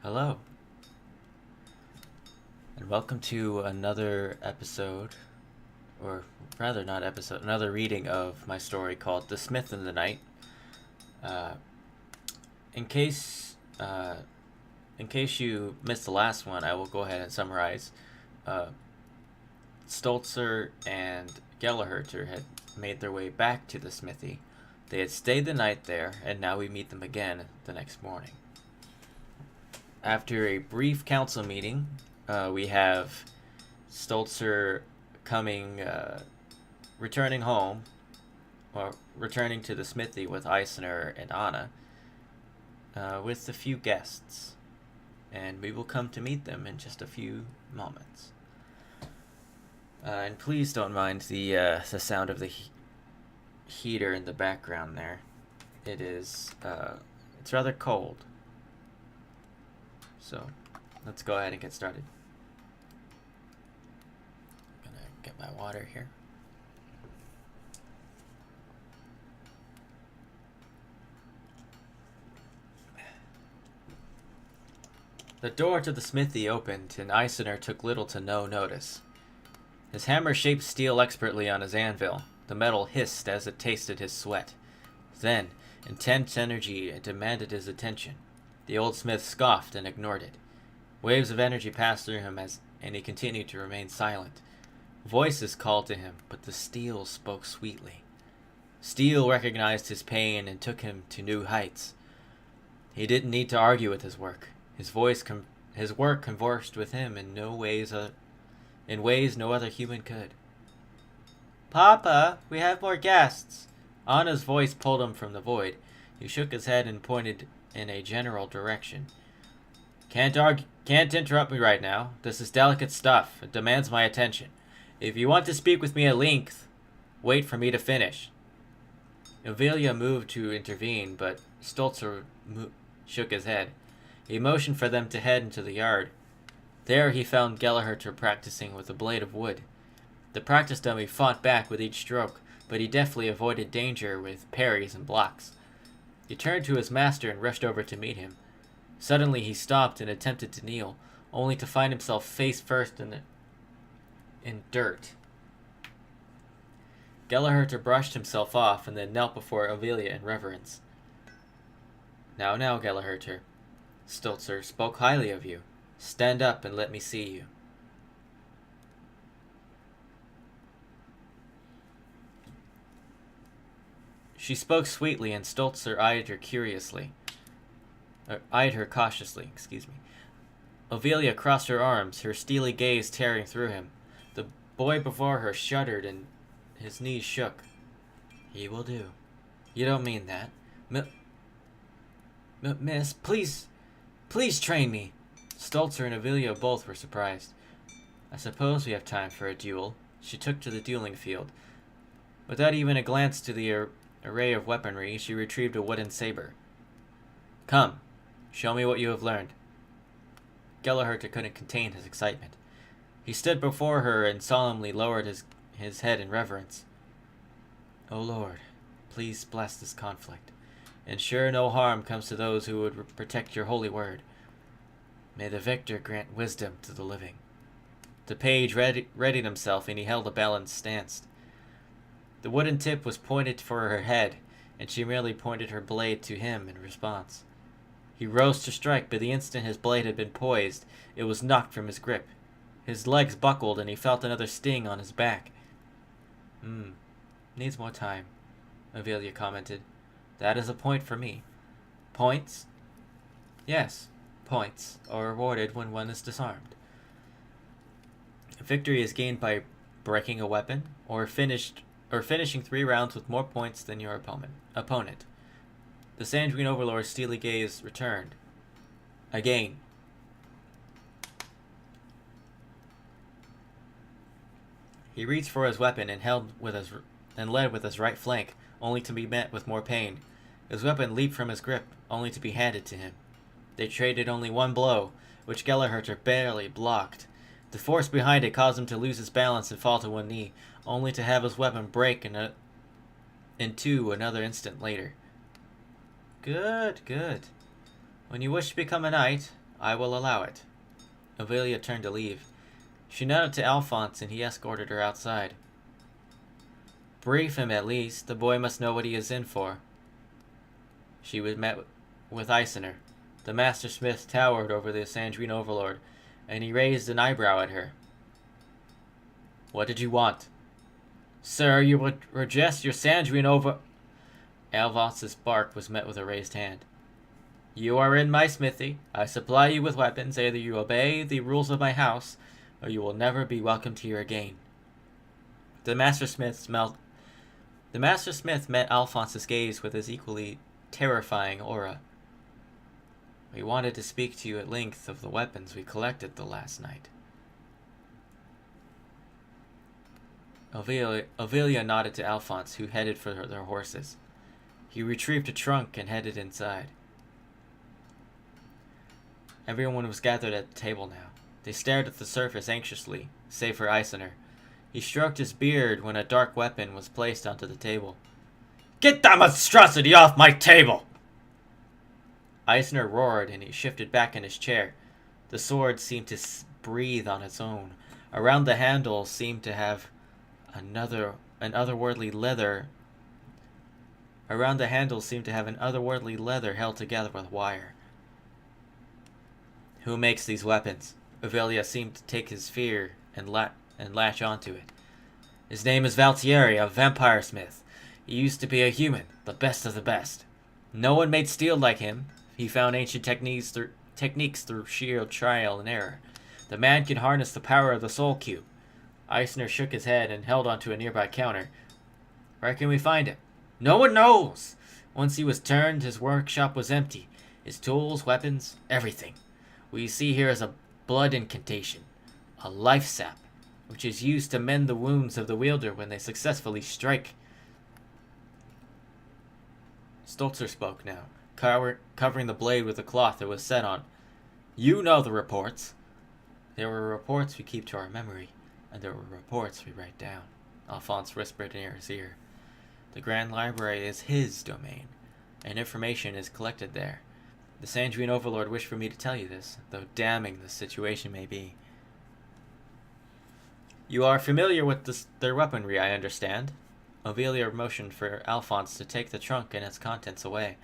Hello, and welcome to another episode, or rather not episode, another reading of my story called The Smith in the Night. Uh, in case, uh, in case you missed the last one, I will go ahead and summarize. Uh, Stolzer and Gellerherter had made their way back to the smithy. They had stayed the night there, and now we meet them again the next morning. After a brief council meeting, we have Stolzer coming, returning home, or returning to the smithy with Eisner and Anna, with a few guests. And we will come to meet them in just a few moments. And please don't mind the sound of the heater in the background there. It's rather cold. So, let's go ahead and get started. I'm gonna get my water here. The door to the smithy opened, and Eisner took little to no notice. His hammer shaped steel expertly on his anvil. The metal hissed as it tasted his sweat. Then, intense energy demanded his attention. The old smith scoffed and ignored it. Waves of energy passed through him and he continued to remain silent. Voices called to him, but the steel spoke sweetly. Steel recognized his pain and took him to new heights. He didn't need to argue with his work. His work conversed with him in ways no other human could. "Papa, we have more guests." Anna's voice pulled him from the void. He shook his head and pointed in a general direction. Can't interrupt me right now. This is delicate stuff. It demands my attention. If you want to speak with me at length, wait for me to finish. Helia moved to intervene, but Stolzer shook his head. He motioned for them to head into the yard. There he found Gellerherter practicing with a blade of wood. The practice dummy fought back with each stroke, but he deftly avoided danger with parries and blocks. He turned to his master and rushed over to meet him. Suddenly he stopped and attempted to kneel, only to find himself face first in dirt. Gellerherter brushed himself off and then knelt before Helia in reverence. Now, Gellerherter. Stolzer spoke highly of you. Stand up and let me see you. She spoke sweetly, and Stolzer eyed her cautiously. Helia crossed her arms, her steely gaze tearing through him. The boy before her shuddered, and his knees shook. He will do. You don't mean that. Miss, please train me. Stolzer and Helia both were surprised. I suppose we have time for a duel. She took to the dueling field. Without even a glance to the array of weaponry, she retrieved a wooden saber. Come, show me what you have learned. Gellerherter couldn't contain his excitement. He stood before her and solemnly lowered his head in reverence. O Lord, please bless this conflict. Ensure no harm comes to those who would protect your holy word. May the victor grant wisdom to the living. The page readied himself, and he held a balanced stance. The wooden tip was pointed for her head, and she merely pointed her blade to him in response. He rose to strike, but the instant his blade had been poised, it was knocked from his grip. His legs buckled, and he felt another sting on his back. Needs more time, Helia commented. That is a point for me. Points? Yes, points are awarded when one is disarmed. Victory is gained by breaking a weapon or finishing 3 rounds with more points than your opponent. The Sandrine Overlord's steely gaze returned. Again. He reached for his weapon and led with his right flank, only to be met with more pain. His weapon leaped from his grip, only to be handed to him. They traded only one blow, which Gellerherter barely blocked. The force behind it caused him to lose his balance and fall to one knee, only to have his weapon break in two another instant later. Good, good. When you wish to become a knight, I will allow it. Helia turned to leave. She nodded to Alphonse, and he escorted her outside. Brief him, at least. The boy must know what he is in for. She was met with Eisner. The master smith towered over the Sandrine overlord, and he raised an eyebrow at her. What did you want? Sir, you would reject your Sandrine over... Alphonse's bark was met with a raised hand. You are in my smithy. I supply you with weapons. Either you obey the rules of my house, or you will never be welcomed here again. The master smith met Alphonse's gaze with his equally terrifying aura. We wanted to speak to you at length of the weapons we collected the last night. Helia nodded to Alphonse, who headed for their horses. He retrieved a trunk and headed inside. Everyone was gathered at the table now. They stared at the surface anxiously, save for Eisner. He stroked his beard when a dark weapon was placed onto the table. Get that monstrosity off my table! Eisner roared, and he shifted back in his chair. The sword seemed to breathe on its own. Around the handle seemed to have an otherworldly leather held together with wire. Who makes these weapons? Helia seemed to take his fear and latch onto it. His name is Valtieri, a vampire smith. He used to be a human, the best of the best. No one made steel like him. He found ancient techniques through sheer trial and error. The man can harness the power of the soul cube. Eisner shook his head and held onto a nearby counter. Where can we find him? No one knows! Once he was turned, his workshop was empty. His tools, weapons, everything. What you see here is a blood incantation, a life sap, which is used to mend the wounds of the wielder when they successfully strike. Stolzer spoke now, covering the blade with a cloth that was set on. You know the reports. There were reports we keep to our memory, and there were reports we write down, Alphonse whispered in his ear. The Grand Library is his domain, and information is collected there. The Sandrine Overlord wished for me to tell you this, though damning the situation may be. You are familiar with their weaponry, I understand. Helia motioned for Alphonse to take the trunk and its contents away.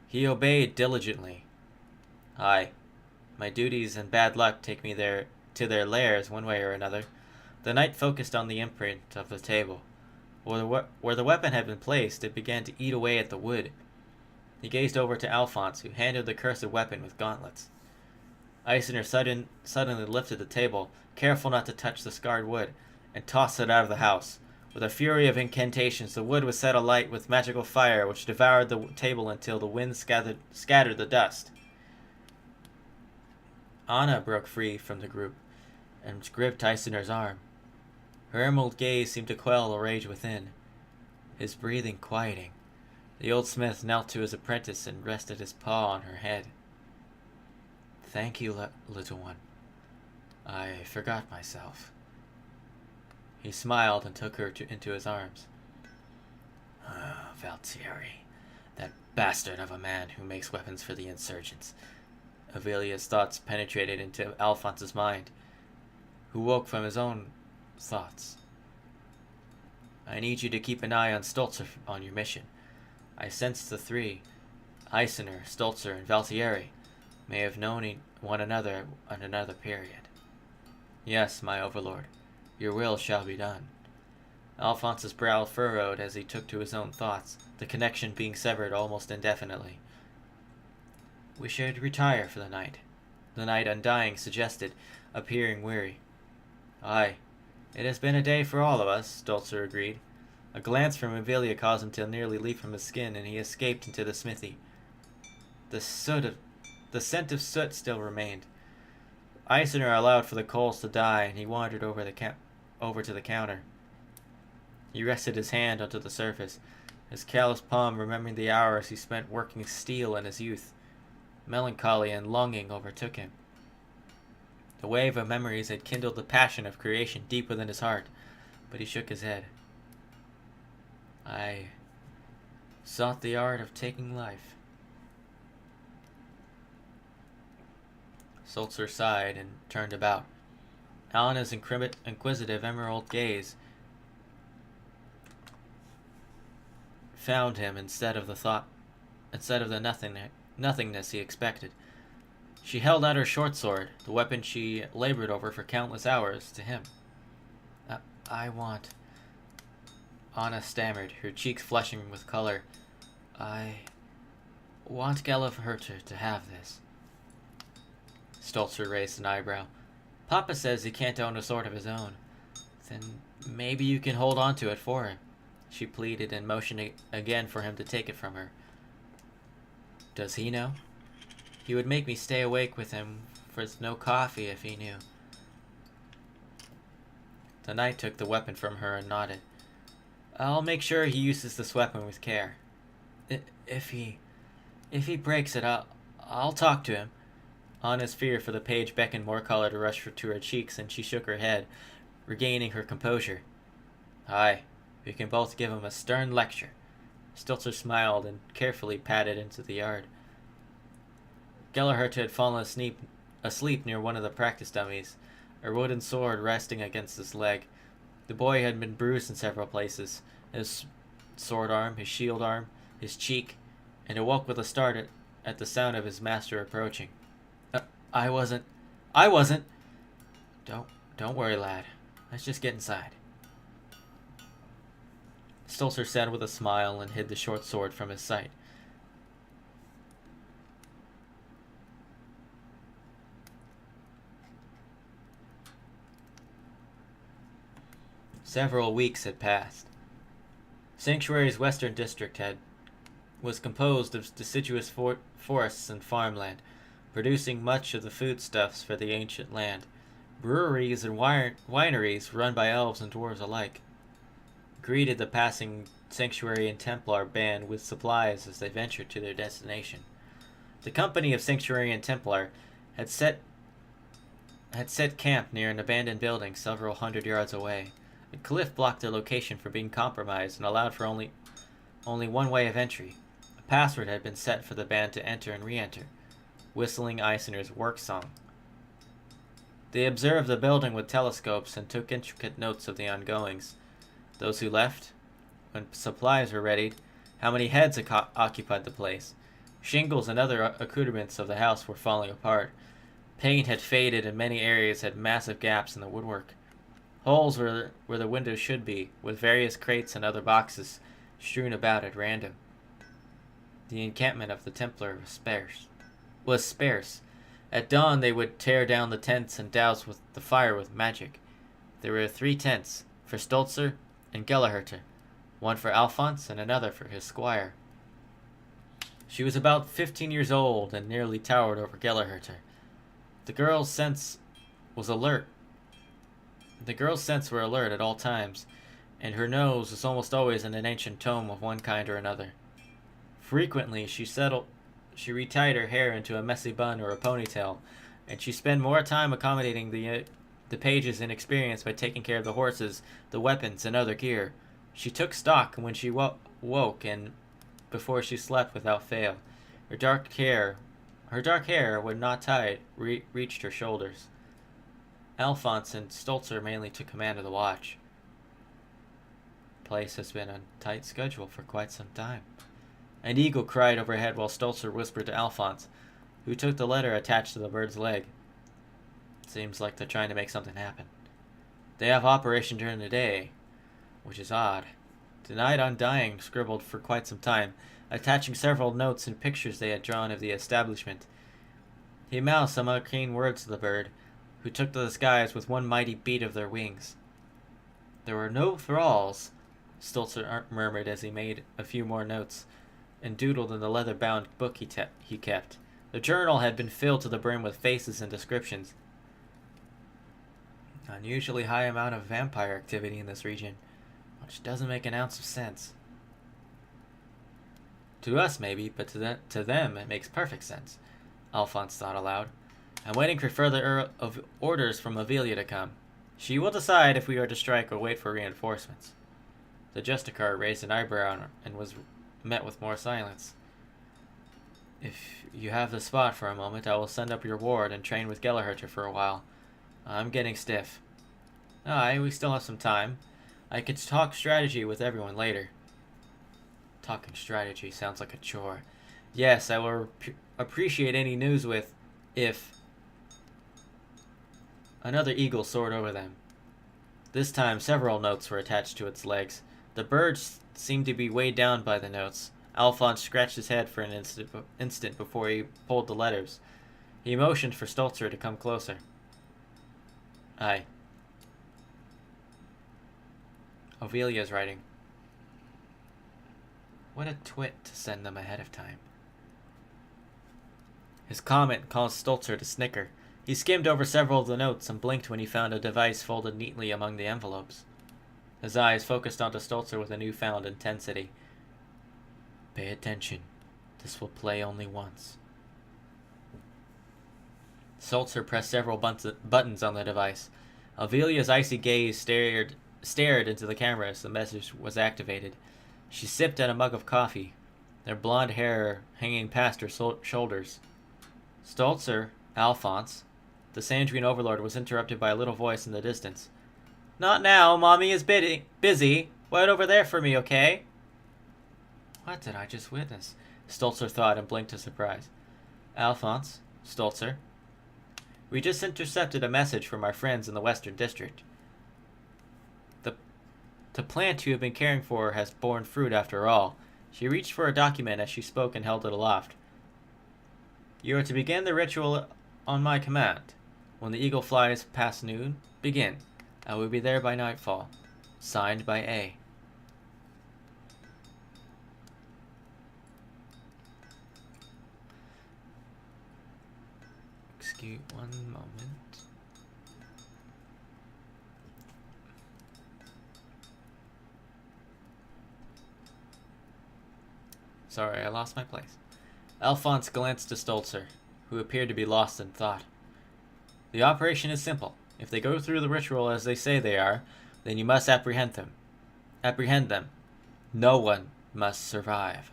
He obeyed diligently. Aye, my duties and bad luck take me to their lairs one way or another. The knight focused on the imprint of the table. Where the weapon had been placed, it began to eat away at the wood. He gazed over to Alphonse, who handled the cursed weapon with gauntlets. Eisner suddenly lifted the table, careful not to touch the scarred wood, and tossed it out of the house. With a fury of incantations, the wood was set alight with magical fire, which devoured the table until the wind scattered the dust. Anna broke free from the group and gripped Eisner's arm. Her emerald gaze seemed to quell the rage within, his breathing quieting. The old smith knelt to his apprentice and rested his paw on her head. Thank you, little one. I forgot myself. He smiled and took her into his arms. Valtieri, that bastard of a man who makes weapons for the insurgents. Helia's thoughts penetrated into Alphonse's mind, who woke from his own thoughts. I need you to keep an eye on Stolzer on your mission. I sense the three, Eisner, Stolzer, and Valtieri, may have known one another at another period. Yes, my overlord, your will shall be done. Alphonse's brow furrowed as he took to his own thoughts, the connection being severed almost indefinitely. We should retire for the night, the knight undying suggested, appearing weary. Aye, it has been a day for all of us, Stolzer agreed. A glance from Helia caused him to nearly leap from his skin, and he escaped into the smithy. The scent of soot still remained. Eisner allowed for the coals to die, and he wandered over to the counter. He rested his hand onto the surface, his calloused palm remembering the hours he spent working steel in his youth. Melancholy and longing overtook him. The wave of memories had kindled the passion of creation deep within his heart, but he shook his head. I sought the art of taking life. Sulzer sighed and turned about. Alana's inquisitive emerald gaze found him instead of the nothingness he expected. She held out her short sword, the weapon she labored over for countless hours, to him. I want... Anna stammered, her cheeks flushing with color. I want Gellerherter to have this. Stolzer raised an eyebrow. Papa says he can't own a sword of his own. Then maybe you can hold on to it for him, she pleaded and motioned again for him to take it from her. Does he know? He would make me stay awake with him for no coffee if he knew. The knight took the weapon from her and nodded. I'll make sure he uses this weapon with care. If he breaks it, I'll talk to him. Anna's fear for the page beckoned more color to rush to her cheeks, and she shook her head, regaining her composure. Aye, we can both give him a stern lecture. Stilzer smiled and carefully padded into the yard. Gellerherter had fallen asleep near one of the practice dummies, a wooden sword resting against his leg. The boy had been bruised in several places, his sword arm, his shield arm, his cheek, and awoke with a start at the sound of his master approaching. I wasn't. Don't worry, lad. Let's just get inside. Stolzer said with a smile and hid the short sword from his sight. Several weeks had passed. Sanctuary's western district was composed of deciduous forests and farmland, producing much of the foodstuffs for the ancient land. Breweries and wineries, run by elves and dwarves alike, greeted the passing Sanctuary and Templar band with supplies as they ventured to their destination. The company of Sanctuary and Templar had set camp near an abandoned building several hundred yards away. A cliff blocked their location from being compromised and allowed for only one way of entry. A password had been set for the band to enter and re-enter, whistling Eisiner's work song. They observed the building with telescopes and took intricate notes of the ongoings. Those who left, when supplies were readied, how many heads occupied the place. Shingles and other accoutrements of the house were falling apart. Paint had faded and many areas had massive gaps in the woodwork. Holes where the windows should be, with various crates and other boxes strewn about at random. The encampment of the Templar was sparse. At dawn they would tear down the tents and douse the fire with magic. There were 3 tents, for Stolzer and Gellerherter, one for Alphonse and another for his squire. She was about 15 years old and nearly towered over Gellerherter. The girl's sense were alert at all times, and her nose was almost always in an ancient tome of one kind or another. Frequently she retied her hair into a messy bun or a ponytail, and she spent more time accommodating the page's inexperience by taking care of the horses, the weapons, and other gear. She took stock when she woke and before she slept without fail. Her dark hair, when not tied, reached her shoulders. Alphonse and Stolzer mainly took command of the watch. The place has been on tight schedule for quite some time. An eagle cried overhead while Stolzer whispered to Alphonse, who took the letter attached to the bird's leg. Seems like they're trying to make something happen. They have operation during the day, which is odd. The Night Undying scribbled for quite some time, attaching several notes and pictures they had drawn of the establishment. He mouthed some arcane words to the bird, who took to the skies with one mighty beat of their wings. There were no thralls, Stolzer murmured as he made a few more notes, and doodled in the leather-bound book he kept. The journal had been filled to the brim with faces and descriptions. Unusually high amount of vampire activity in this region, which doesn't make an ounce of sense. To us, maybe, but to them it makes perfect sense, Alphonse thought aloud. I'm waiting for further orders from Helia to come. She will decide if we are to strike or wait for reinforcements. The Justicar raised an eyebrow and was met with more silence. If you have the spot for a moment, I will send up your ward and train with Gellerherter for a while. I'm getting stiff. Aye, we still have some time. I could talk strategy with everyone later. Talking strategy sounds like a chore. Yes, I will appreciate any news with, if... Another eagle soared over them. This time, several notes were attached to its legs. The bird seemed to be weighed down by the notes. Alphonse scratched his head for an instant before he pulled the letters. He motioned for Stolzer to come closer. Aye. Ovelia's writing. What a twit to send them ahead of time. His comment caused Stolzer to snicker. He skimmed over several of the notes and blinked when he found a device folded neatly among the envelopes. His eyes focused onto Stolzer with a newfound intensity. Pay attention. This will play only once. Stolzer pressed several buttons on the device. Ovelia's icy gaze stared into the camera as the message was activated. She sipped at a mug of coffee, their blonde hair hanging past her shoulders. Stolzer, Alphonse. The Sandrine overlord was interrupted by a little voice in the distance. Not now, Mommy is busy. Wait over there for me, okay? What did I just witness? Stolzer thought and blinked in surprise. Alphonse, Stolzer. We just intercepted a message from our friends in the Western District. The plant you have been caring for has borne fruit after all. She reached for a document as she spoke and held it aloft. You are to begin the ritual on my command. When the eagle flies past noon, begin. I will be there by nightfall. Signed by A. Excuse one moment. Sorry, I lost my place. Alphonse glanced to Stolzer, who appeared to be lost in thought. The operation is simple. If they go through the ritual as they say they are, then you must apprehend them. Apprehend them. No one must survive.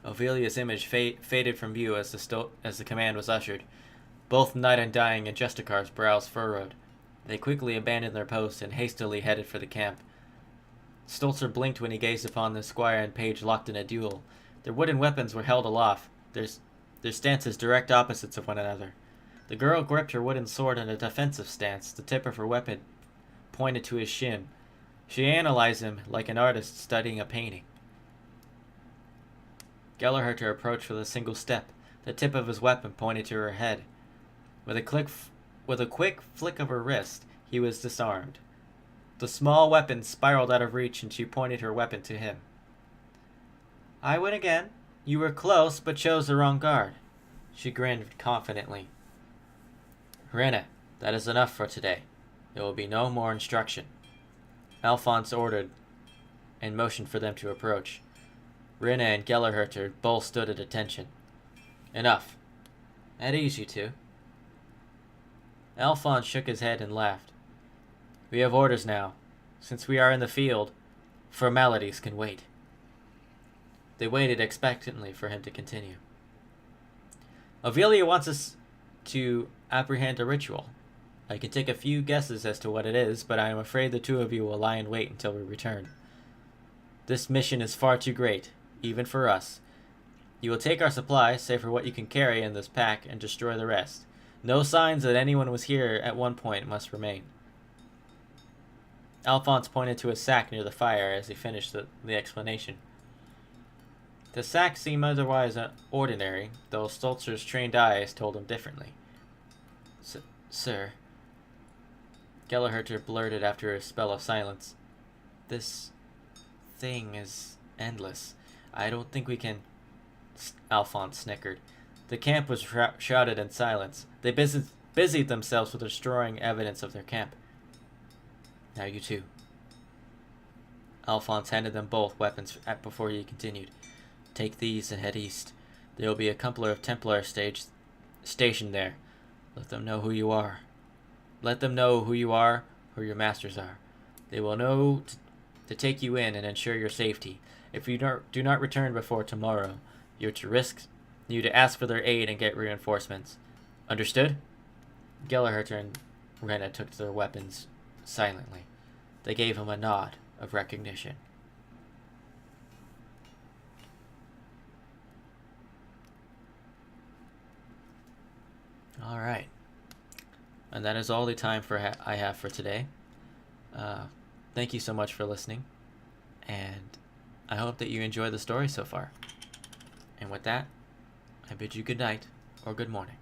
Ovelia's image faded from view as the command was ushered. Both Night Undying and Justicar's brows furrowed. They quickly abandoned their posts and hastily headed for the camp. Stolzer blinked when he gazed upon the squire and page locked in a duel. Their wooden weapons were held aloft, their stances direct opposites of one another. The girl gripped her wooden sword in a defensive stance, the tip of her weapon pointed to his shin. She analyzed him like an artist studying a painting. Gellerherter approached with a single step. The tip of his weapon pointed to her head. With a quick flick of her wrist, he was disarmed. The small weapon spiraled out of reach and she pointed her weapon to him. I win again. You were close, but chose the wrong guard. She grinned confidently. Rene, that is enough for today. There will be no more instruction. Alphonse ordered and motioned for them to approach. Rene and Gellerherter both stood at attention. Enough. At ease, you two. Alphonse shook his head and laughed. We have orders now. Since we are in the field, formalities can wait. They waited expectantly for him to continue. Ovelia wants us to apprehend a ritual. I can take a few guesses as to what it is, but I am afraid the two of you will lie in wait until we return. This mission is far too great, even for us. You will take our supplies, save for what you can carry in this pack, and destroy the rest. No signs that anyone was here at one point must remain. Alphonse pointed to a sack near the fire as he finished the explanation. The sack seemed otherwise ordinary, though Stolzer's trained eyes told him differently. Sir, Gellerherter blurted after a spell of silence. This thing is endless. I don't think we can... Alphonse snickered. The camp was shrouded in silence. They busied themselves with destroying evidence of their camp. Now you two. Alphonse handed them both weapons before he continued. Take these and head east. There will be a couple of Templar stationed there. Let them know who you are. Let them know who you are, who your masters are. They will know to take you in and ensure your safety. If you do not return before tomorrow, you're to risk you to ask for their aid and get reinforcements. Understood? Gallagher and Rena took their weapons silently. They gave him a nod of recognition. All right. And that is all the time I have for today. Thank you so much for listening, and I hope that you enjoy the story so far. And with that, I bid you good night or good morning.